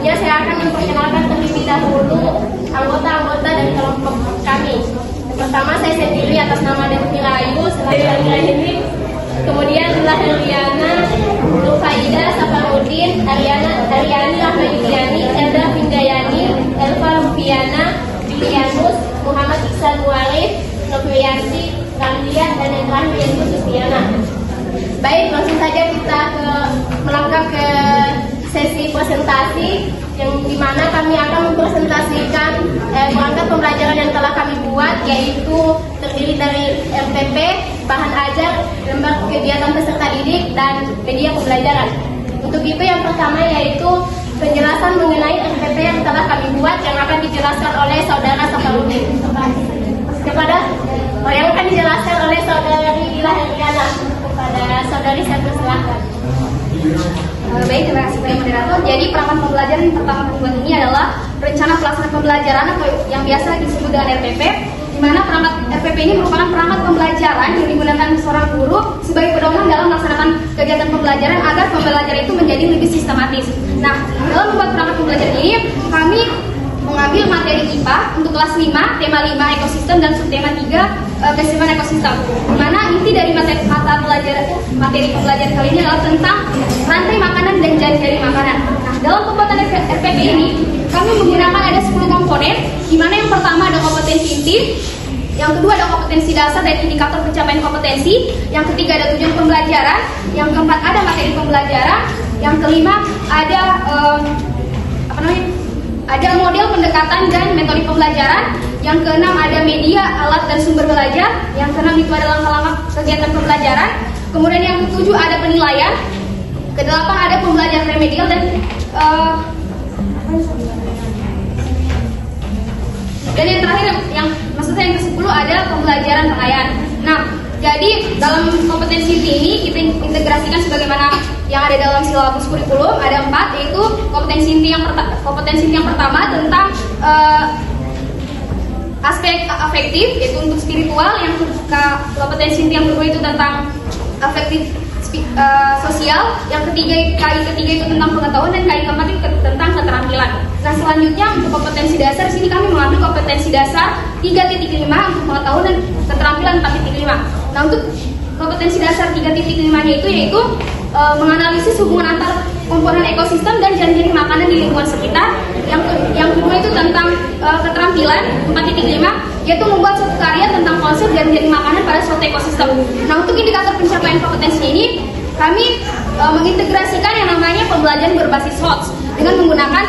Selanjutnya saya akan memperkenalkan terlebih dahulu anggota-anggota dari kelompok kami. Yang pertama saya sendiri atas nama Devi Rayu, selanjutnya ini. Kemudian adalah Heliana, Nufaida, Safarudin, Ariani Rahmayudiani, Elda Vindayani, Elva Rufiana, Julianus, Muhammad Iksan Warif, Novianti, Ramlia, dan yang terakhir yaitu Sufiana. Baik, langsung saja kita melangkah ke sesi presentasi yang dimana kami akan mempresentasikan perangkat pembelajaran yang telah kami buat, yaitu terdiri dari RPP, bahan ajar, lembar kegiatan peserta didik, dan media pembelajaran. Untuk itu yang pertama yaitu penjelasan mengenai RPP yang telah kami buat yang akan dijelaskan oleh saudara Safarudin. Yang akan dijelaskan oleh saudari Dila Heriana. Kepada saudari saya persilahkan. Baik, terima kasih Pak Moderator. Jadi perangkat pembelajaran yang pertama kami buat ini adalah rencana pelaksanaan pembelajaran atau yang biasa disebut dengan RPP, di mana perangkat RPP ini merupakan perangkat pembelajaran yang digunakan seorang guru sebagai pedoman dalam melaksanakan kegiatan pembelajaran agar pembelajaran itu menjadi lebih sistematis. Nah, dalam membuat perangkat pembelajaran ini kami mengambil materi IPA untuk kelas 5, tema 5 ekosistem dan subtema 3 keseimbangan ekosistem. Di mana inti dari materi pembelajaran kali ini adalah tentang rantai makanan dan jari-jari makanan. Nah, dalam pembuatan RPP ini kami menggunakan ada 10 komponen, di mana yang pertama ada kompetensi inti, yang kedua ada kompetensi dasar dan indikator pencapaian kompetensi, yang ketiga ada tujuan pembelajaran, yang keempat ada materi pembelajaran, yang kelima ada ada model pendekatan dan metode pembelajaran, yang keenam ada media, alat, dan sumber belajar, yang keenam itu ada langkah-langkah kegiatan pembelajaran, kemudian yang ketujuh ada penilaian, kedelapan ada pembelajaran remedial, dan yang terakhir yang maksudnya yang ke-10 ada pembelajaran pengayaan. Nah, jadi dalam kompetensi ini kita integrasikan sebagaimana yang ada dalam silabus kurikulum, ada 4, yaitu kompetensi inti yang pertama tentang aspek afektif, yaitu untuk spiritual. Yang kompetensi inti yang kedua itu tentang afektif sosial. Yang ketiga itu tentang pengetahuan, dan keempat itu tentang keterampilan. Nah, selanjutnya untuk kompetensi dasar di sini kami mengambil kompetensi dasar 3.5 untuk pengetahuan dan keterampilan 4.5. Nah, untuk kompetensi dasar 3.5-nya itu yaitu menganalisis hubungan antar komponen ekosistem dan jari-jari makanan di lingkungan sekitar. Yang kedua itu tentang keterampilan 4.5, yaitu membuat suatu karya tentang konsep jari-jari makanan pada suatu ekosistem. Nah, untuk indikator pencapaian kompetensi ini kami mengintegrasikan yang namanya pembelajaran berbasis HOTS dengan menggunakan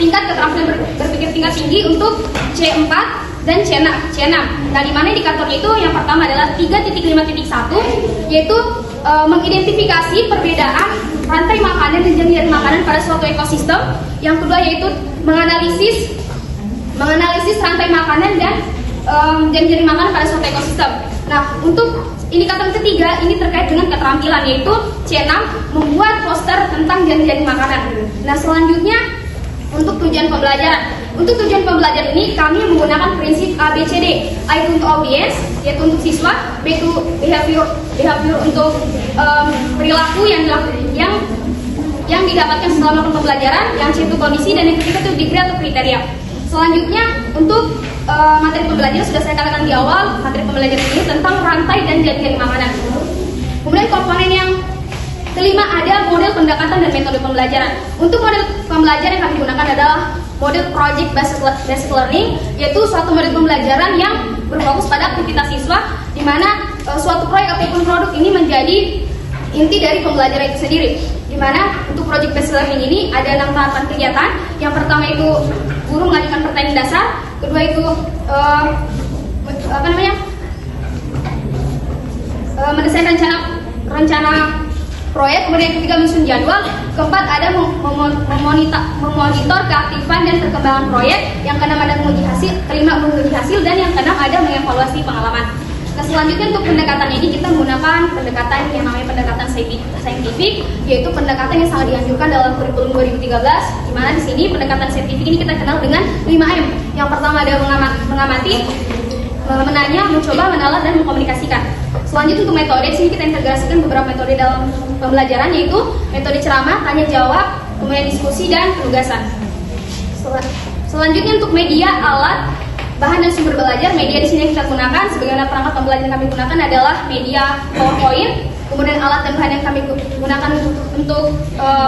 tingkat keterampilan berpikir tingkat tinggi untuk C4 dan C6. Nah, di mana indikatornya itu yang pertama adalah 3.5.1, yaitu mengidentifikasi perbedaan rantai makanan dan jari-jari makanan pada suatu ekosistem. Yang kedua yaitu menganalisis rantai makanan dan jari-jari makanan pada suatu ekosistem. Nah, untuk indikator ketiga ini terkait dengan keterampilan, yaitu C6, membuat poster tentang jari-jari makanan. Nah, selanjutnya untuk tujuan pembelajaran. Untuk tujuan pembelajaran ini kami menggunakan prinsip ABCD. A itu untuk audiens, yaitu untuk siswa, B itu behavior untuk perilaku yang didapatkan setelah melakukan pembelajaran, yang C itu kondisi, dan yang ketiga itu degree atau kriteria. Selanjutnya untuk materi pembelajaran sudah saya katakan di awal, materi pembelajaran ini tentang rantai dan jari-jari makanan. Kemudian komponen yang kelima ada model pendekatan dan metode pembelajaran. Untuk model pembelajaran yang kami gunakan adalah model project based learning, yaitu suatu model pembelajaran yang berfokus pada aktivitas siswa, di mana suatu proyek ataupun produk ini menjadi inti dari pembelajaran itu sendiri. Di mana untuk project based learning ini ada 6 tahapan kegiatan. Yang pertama itu guru mengajukan pertanyaan dasar, kedua itu mendesain rencana proyek, kemudian yang ketiga menyusun jadwal, keempat ada memonitor keaktifan dan perkembangan proyek, yang keenam ada menguji hasil, kelima menguji hasil, dan yang keenam ada mengevaluasi pengalaman. Nah, selanjutnya untuk pendekatan ini kita menggunakan pendekatan yang namanya pendekatan saintifik, yaitu pendekatan yang sangat dianjurkan dalam kurikulum 2013, di mana di sini pendekatan saintifik ini kita kenal dengan 5M. Yang pertama ada mengamati, menanya, mencoba, menalar, dan mengkomunikasikan. Selanjutnya untuk metode, di sini kita integrasikan beberapa metode dalam pembelajaran, yaitu metode ceramah, tanya jawab, kemudian diskusi dan penugasan. Selanjutnya untuk media, alat, bahan dan sumber belajar, media di sini yang kita gunakan sebagaimana perangkat pembelajaran kami gunakan adalah media PowerPoint. Kemudian alat dan bahan yang kami gunakan untuk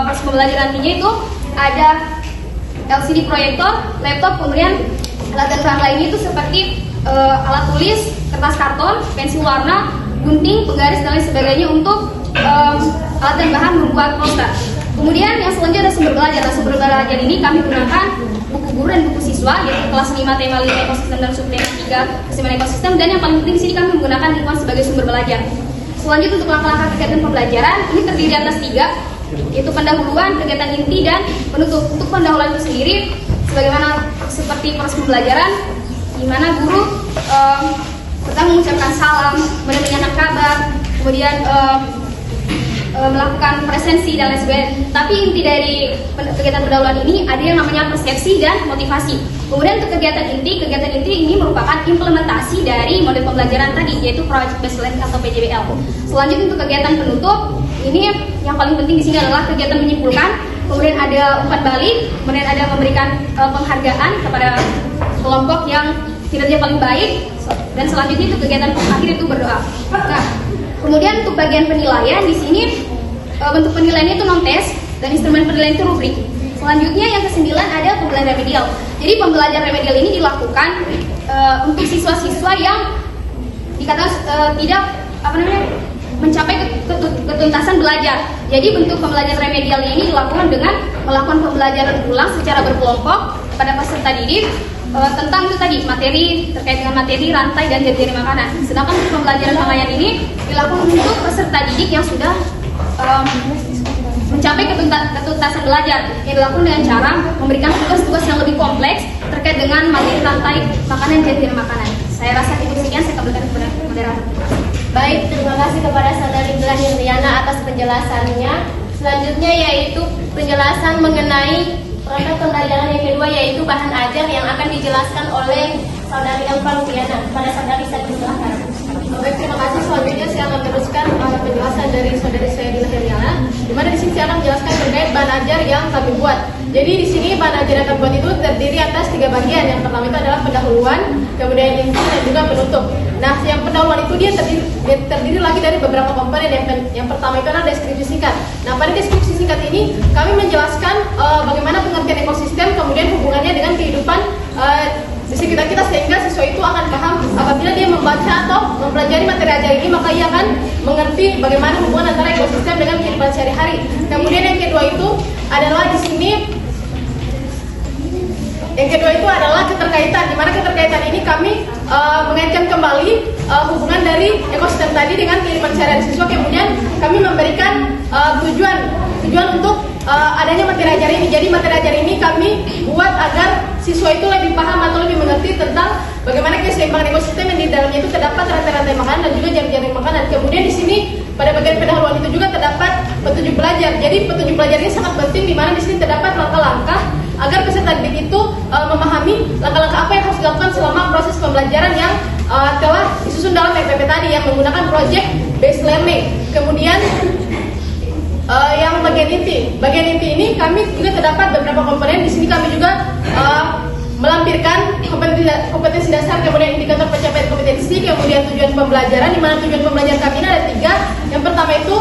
proses pembelajaran nantinya itu ada LCD proyektor, laptop, kemudian alat dan bahan lainnya itu seperti alat tulis, kertas karton, pensil warna, gunting, penggaris dan lain sebagainya untuk alat dan bahan membuat poster. Kemudian yang selanjutnya ada sumber belajar. Nah, sumber belajar ini kami gunakan buku guru dan buku siswa, yaitu kelas 5 tema 5 ekosistem dan subtema 3 keseimbangan ekosistem, dan yang paling penting di sini kami menggunakan lingkungan sebagai sumber belajar. Selanjutnya untuk langkah-langkah kegiatan pembelajaran ini terdiri atas 3, yaitu pendahuluan, kegiatan inti, dan penutup. Untuk pendahuluan itu sendiri sebagaimana seperti proses pembelajaran di mana guru pertama mengucapkan salam, kemudian menanyakan kabar, kemudian melakukan presensi dan lain sebagainya. Tapi inti dari kegiatan pendahuluan ini ada yang namanya persepsi dan motivasi. Kemudian untuk kegiatan inti ini merupakan implementasi dari model pembelajaran tadi, yaitu Project Based Learning atau PJBL. Selanjutnya untuk kegiatan penutup, ini yang paling penting di sini adalah kegiatan menyimpulkan, kemudian ada umpan balik, kemudian ada memberikan penghargaan kepada kelompok yang kinerja paling baik, dan selanjutnya itu kegiatan akhir itu berdoa. Nah, kemudian untuk bagian penilaian di sini bentuk penilaiannya itu non-tes dan instrumen penilaian itu rubrik. Selanjutnya yang ke-9 ada pembelajaran remedial. Jadi pembelajaran remedial ini dilakukan untuk siswa-siswa yang dikatakan tidak mencapai ketuntasan belajar. Jadi bentuk pembelajaran remedialnya ini dilakukan dengan melakukan pembelajaran ulang secara berkelompok kepada peserta didik tentang itu tadi materi terkait dengan materi, rantai, dan jari-jari makanan. Sedangkan untuk pembelajaran halayan ini dilakukan untuk peserta didik yang sudah mencapai ketuntasan belajar, yang dilakukan dengan cara memberikan tugas-tugas yang lebih kompleks terkait dengan materi, rantai, makanan, dan jari-jari makanan. Saya rasa itu sekian, saya kembalikan kepada moderator. Baik, terima kasih kepada Saudari Belah Nirliana atas penjelasannya. Selanjutnya yaitu penjelasan mengenai perangkat pembelajaran yang kedua, yaitu bahan ajar yang akan dijelaskan oleh Saudari Elva Lupiana. Kepada Saudari saya persilahkan. Baik, terima kasih. Selanjutnya saya akan meneruskan penjelasan dari Saudari saya Dila Heriana, di mana di sini saya akan menjelaskan terkait bahan ajar yang kami buat. Jadi di sini bahan ajar yang kami buat itu terdiri atas 3 bagian. Yang pertama itu adalah pendahuluan, kemudian inti, dan juga penutup. Nah, yang pendahuluan itu dia terdiri lagi dari beberapa komponen. Yang pertama itu adalah deskripsi singkat. Nah, pada deskripsi singkat ini kami menjelaskan bagaimana pengertian ekosistem, kemudian hubungannya dengan kehidupan di sekitar kita, sehingga siswa itu akan paham apabila dia membaca atau mempelajari materi ajar ini, maka ia akan mengerti bagaimana hubungan antara ekosistem dengan kehidupan sehari-hari. Kemudian yang kedua itu adalah di sini, yang kedua itu adalah keterkaitan, di mana keterkaitan ini kami mengaitkan kembali hubungan dari ekosistem tadi dengan kehidupan sehari-hari siswa. Kemudian kami memberikan tujuan untuk adanya materi ajar ini. Jadi materi ajar ini kami buat agar siswa itu lebih paham atau lebih mengerti tentang bagaimana keseimbangan ekosistem yang di dalamnya itu terdapat rantai-rantai makanan dan juga jari-jari makanan. Kemudian di sini pada bagian pendahuluan itu juga terdapat petunjuk belajar. Jadi petunjuk belajar ini sangat penting, di mana di sini terdapat langkah-langkah agar peserta didik itu memahami langkah-langkah apa yang harus dilakukan selama proses pembelajaran yang telah disusun dalam PPP tadi yang menggunakan Project Based Learning. Kemudian yang bagian inti ini kami juga terdapat beberapa komponen. Di sini kami juga melampirkan kompetensi dasar, kemudian indikator pencapaian kompetensi, kemudian tujuan pembelajaran, di mana tujuan pembelajaran kami ini ada 3. Yang pertama itu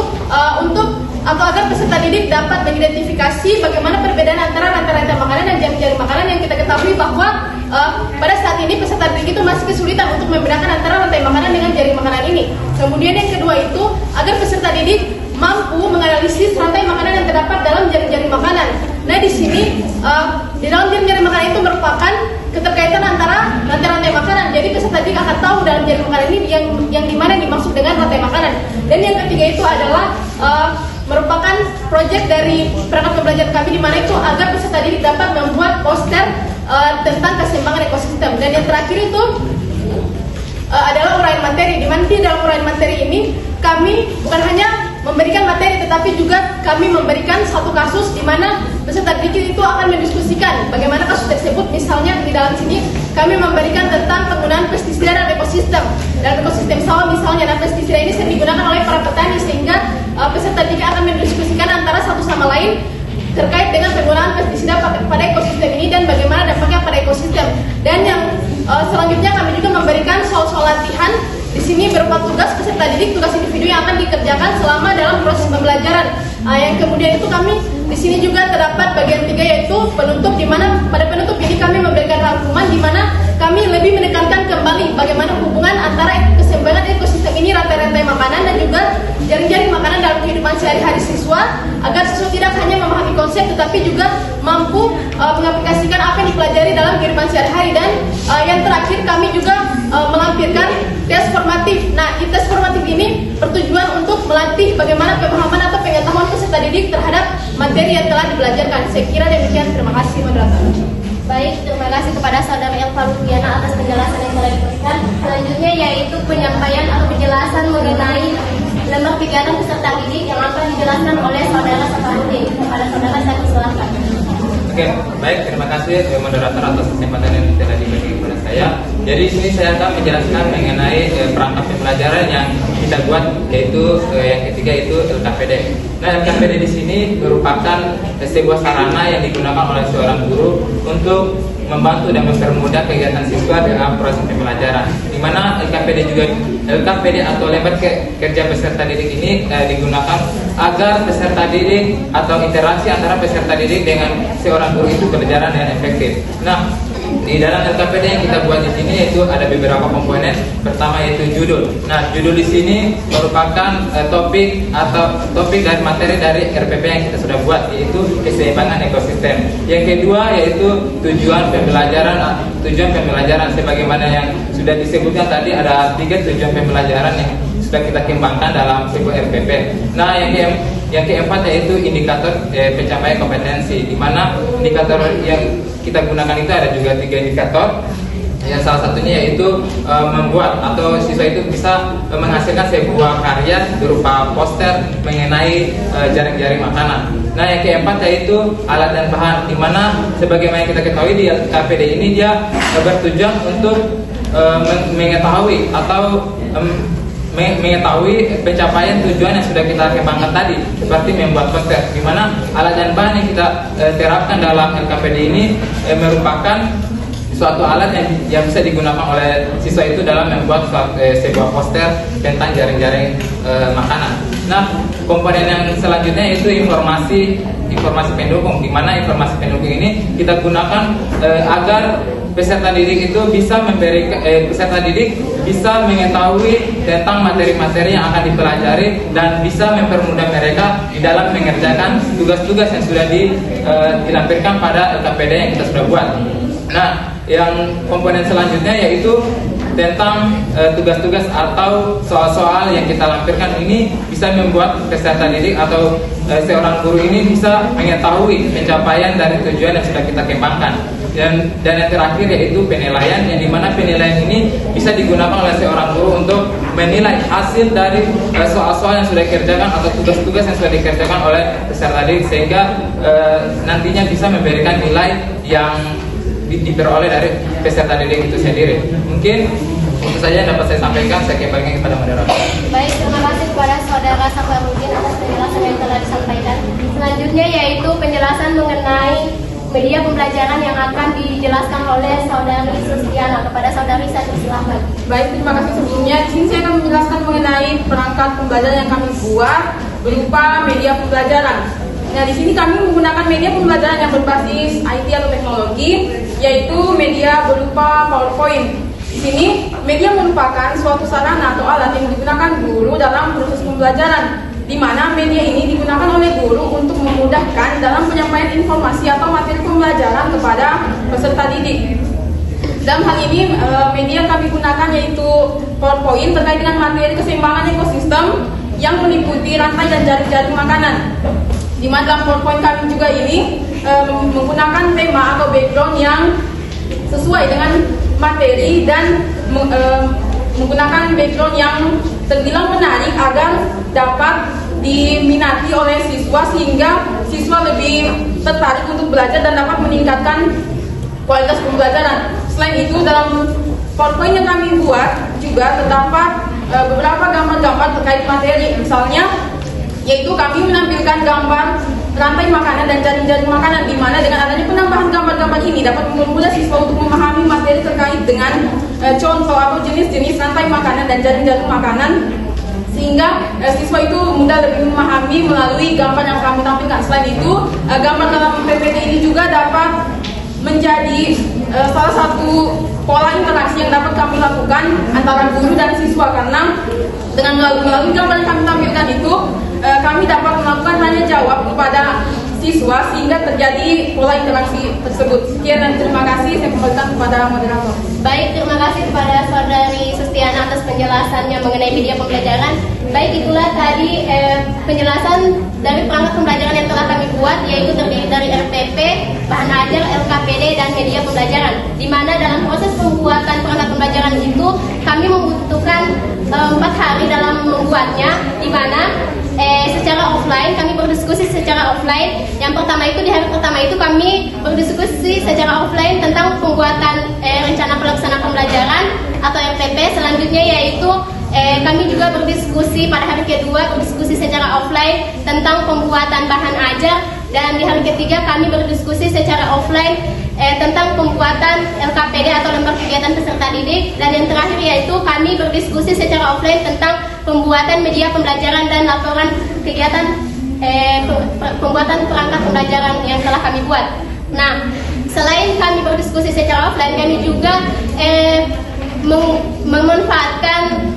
untuk atau agar peserta didik dapat mengidentifikasi bagaimana perbedaan antara rantai-rantai makanan dan jari-jari makanan, yang kita ketahui bahwa pada saat ini peserta didik itu masih kesulitan untuk membedakan antara rantai makanan dengan jari makanan ini. Kemudian yang kedua itu agar peserta didik mampu menganalisis rantai makanan yang terdapat dalam jari-jari makanan. Nah, di sini di dalam jari-jari makanan itu merupakan keterkaitan antara rantai-rantai makanan. Jadi peserta didik akan tahu dalam jari makanan ini yang dimana dimaksud dengan rantai makanan. Dan yang ketiga itu adalah merupakan proyek dari perangkat pembelajaran kami, di mana itu agar peserta didik dapat membuat poster tentang keseimbangan ekosistem. Dan yang terakhir itu adalah uraian materi, di mana di dalam uraian materi ini kami bukan hanya memberikan materi, tetapi juga kami memberikan satu kasus di mana peserta didik itu akan mendiskusikan bagaimana kasus tersebut. Misalnya di dalam sini kami memberikan tentang penggunaan pestisida dan ekosistem sawah misalnya. Dan pestisida ini sering digunakan oleh para petani, sehingga peserta didik akan mendiskusikan antara satu sama lain terkait dengan selanjutnya kami juga memberikan soal-soal latihan. Di sini berupa tugas peserta didik, tugas individu yang akan dikerjakan selama dalam proses pembelajaran. Yang kemudian itu kami di sini juga terdapat bagian 3 yaitu penutup, di mana pada penutup ini kami memberikan rangkuman di mana kami lebih menekankan kembali bagaimana hubungan antara keseimbangan ekosistem ini, rantai-rantai makanan dan juga jaring-jaring makanan dalam kehidupan sehari-hari siswa, agar siswa tidak hanya memahami konsep tetapi juga mampu mengaplikasikan apa yang dipelajari dalam kehidupan sehari-hari. Dan yang terakhir kami juga melampirkan tes formatif. Nah, di tes formatif ini bertujuan untuk melatih bagaimana pemahaman atau pengetahuan peserta didik terhadap materi yang telah dibelajarkan. Saya kira demikian. Terima kasih, moderator. Baik, terima kasih kepada Saudara Elva Lufiana atas penjelasan yang telah diberikan. Selanjutnya yaitu penyampaian atau penjelasan mengenai lembar kegiatan peserta didik yang akan dijelaskan oleh Saudara Safarudin. Kepada Saudara saya silakan. Oke, baik, terima kasih moderator atas kesempatan yang telah diberikan kepada saya. Jadi di sini saya akan menjelaskan mengenai perangkat pembelajaran yang kita buat, yaitu yang ketiga itu LKPD. Nah, LKPD di sini merupakan sebuah sarana yang digunakan oleh seorang guru untuk membantu dan mempermudah kegiatan siswa dalam proses pembelajaran. Di mana LKPD atau lembar kerja peserta didik ini digunakan agar peserta didik atau interaksi antara peserta didik dengan seorang guru itu berjalan dengan efektif. Nah, di dalam LKPD yang kita buat di sini yaitu ada beberapa komponen. Pertama yaitu judul. Nah, judul di sini merupakan topik dan materi dari RPP yang kita sudah buat, yaitu keseimbangan ekosistem. Yang kedua yaitu tujuan pembelajaran sebagaimana yang sudah disebutkan tadi, ada 3 tujuan pembelajaran yang sudah kita kembangkan dalam sebuah RPP. Nah, yang keempat yaitu indikator pencapaian kompetensi, di mana indikator yang kita gunakan itu ada juga 3 indikator. Yang salah satunya yaitu membuat atau siswa itu bisa menghasilkan sebuah karya berupa poster mengenai jaring-jaring makanan. Nah, yang keempat yaitu alat dan bahan, di mana sebagaimana kita ketahui di LKPD ini dia bertujuan untuk mengetahui atau mengetahui pencapaian tujuan yang sudah kita kembangkan tadi, seperti membuat poster, di mana alat dan bahan yang kita terapkan dalam LKPD ini merupakan suatu alat yang bisa digunakan oleh siswa itu dalam membuat sebuah poster tentang jaring-jaring makanan. Nah, komponen yang selanjutnya yaitu informasi pendukung, di mana informasi pendukung ini kita gunakan agar peserta didik itu bisa bisa mengetahui tentang materi-materi yang akan dipelajari dan bisa mempermudah mereka di dalam mengerjakan tugas-tugas yang sudah dilampirkan pada LKPD yang kita sudah buat. Nah, yang komponen selanjutnya yaitu tentang tugas-tugas atau soal-soal yang kita lampirkan ini bisa membuat peserta didik atau seorang guru ini bisa mengetahui pencapaian dari tujuan yang sudah kita kembangkan. Dan yang terakhir yaitu penilaian, yang dimana penilaian ini bisa digunakan oleh seorang guru untuk menilai hasil dari soal-soal yang sudah dikerjakan atau tugas-tugas yang sudah dikerjakan oleh peserta didik, sehingga nantinya bisa memberikan nilai yang diperoleh dari peserta didik itu sendiri. Mungkin itu saja yang dapat saya sampaikan. Saya kembalikan kepada moderator. Baik, terima kasih kepada Saudara Safarudin atas penjelasan yang telah disampaikan. Selanjutnya yaitu penjelasan mengenai media pembelajaran yang akan dijelaskan oleh Saudari Sustiana. Kepada Saudari saya silakan. Baik, terima kasih sebelumnya. Di sini saya akan menjelaskan mengenai perangkat pembelajaran yang kami buat berupa media pembelajaran. Nah, di sini kami menggunakan media pembelajaran yang berbasis IT atau teknologi, yaitu media berupa PowerPoint. Di sini, media merupakan suatu sarana atau alat yang digunakan guru dalam proses pembelajaran, di mana media ini digunakan oleh guru untuk memudahkan dalam penyampaian informasi atau materi pembelajaran kepada peserta didik. Dalam hal ini, media yang kami gunakan yaitu PowerPoint terkait dengan materi keseimbangan ekosistem yang meliputi rantai dan jaring-jaring makanan. Di mana dalam PowerPoint kami juga ini menggunakan tema atau background yang sesuai dengan materi dan menggunakan background yang terbilang menarik agar dapat diminati oleh siswa, sehingga siswa lebih tertarik untuk belajar dan dapat meningkatkan kualitas pembelajaran. Selain itu, dalam PowerPoint yang kami buat juga terdapat beberapa gambar-gambar terkait materi. Misalnya, yaitu kami menampilkan gambar rantai makanan makanan dan jaring-jaring makanan, di mana dengan adanya penambahan gambar-gambar ini dapat mempermudah siswa untuk memahami materi terkait dengan contoh atau jenis-jenis rantai makanan dan jaring-jaring makanan, sehingga siswa itu mudah lebih memahami melalui gambar yang kami tampilkan. Selain itu, gambar dalam PPT ini juga dapat menjadi salah satu pola interaksi yang dapat kami lakukan antara guru dan siswa, karena dengan melalui gambar yang kami tampilkan itu kami dapat melakukan tanya jawab kepada siswa sehingga terjadi pola interaksi tersebut. Sekian dan terima kasih, saya kembalikan kepada moderator. Baik, terima kasih kepada Saudari Sustiana atas penjelasannya mengenai media pembelajaran. Baik, itulah tadi penjelasan dari perangkat pembelajaran yang telah kami buat, yaitu terdiri dari RPP, bahan ajar, LKPD, dan media pembelajaran. Di mana dalam proses pembuatan perangkat pembelajaran itu kami membutuhkan 4 hari dalam membuatnya, di mana secara offline kami berdiskusi secara offline. Yang pertama itu di hari pertama itu kami berdiskusi secara offline tentang pembuatan rencana pelaksana pembelajaran atau RPP. Selanjutnya yaitu kami juga berdiskusi pada hari kedua, berdiskusi secara offline tentang pembuatan bahan ajar, dan di hari ketiga kami berdiskusi secara offline tentang pembuatan LKPD atau lembar kegiatan peserta didik, dan yang terakhir yaitu kami berdiskusi secara offline tentang pembuatan media pembelajaran dan laporan kegiatan pembuatan perangkat pembelajaran yang telah kami buat. Nah, selain kami berdiskusi secara offline, kami juga memanfaatkan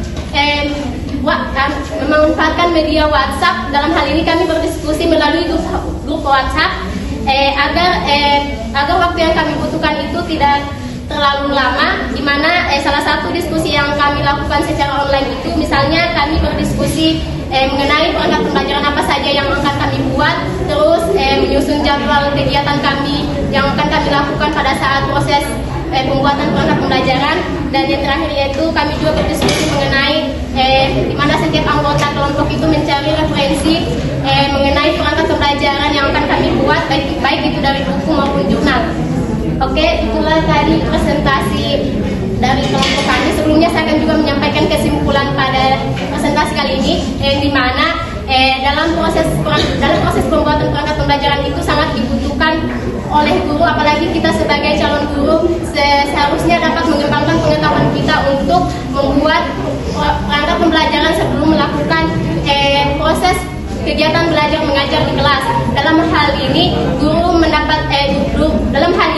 media WhatsApp. Dalam hal ini kami berdiskusi melalui grup WhatsApp agar waktu yang kami butuhkan itu tidak terlalu lama, di mana salah satu diskusi yang kami lakukan secara online itu misalnya kami berdiskusi mengenai perangkat pembelajaran apa saja yang akan kami buat, terus menyusun jadwal kegiatan kami yang akan kami lakukan pada saat proses pembuatan perangkat pembelajaran, dan yang terakhir yaitu kami juga berdiskusi mengenai di mana setiap anggota kelompok itu mencari referensi mengenai perangkat pembelajaran yang akan kami buat, baik itu dari buku maupun jurnal. Oke, itulah tadi presentasi dari kelompok kami. Sebelumnya saya akan juga menyampaikan kesimpulan pada presentasi kali ini, di mana dalam proses pembuatan perangkat pembelajaran itu sangat dibutuhkan oleh guru, apalagi kita sebagai calon guru seharusnya dapat mengembangkan pengetahuan kita untuk membuat perangkat pembelajaran sebelum melakukan proses kegiatan belajar mengajar di kelas. Dalam hal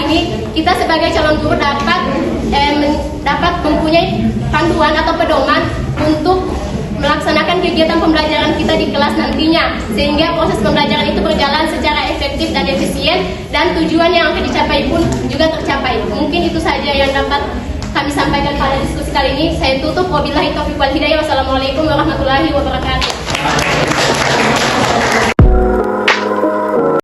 ini kita sebagai calon guru dapat mempunyai panduan atau pedoman untuk melaksanakan kegiatan pembelajaran kita di kelas nantinya, sehingga proses pembelajaran itu berjalan secara efektif dan efisien, dan tujuan yang akan dicapai pun juga tercapai. Mungkin itu saja yang dapat kami sampaikan pada diskusi kali ini. Saya tutup. Wabillahi taufiq wal hidayah. Wassalamualaikum warahmatullahi wabarakatuh.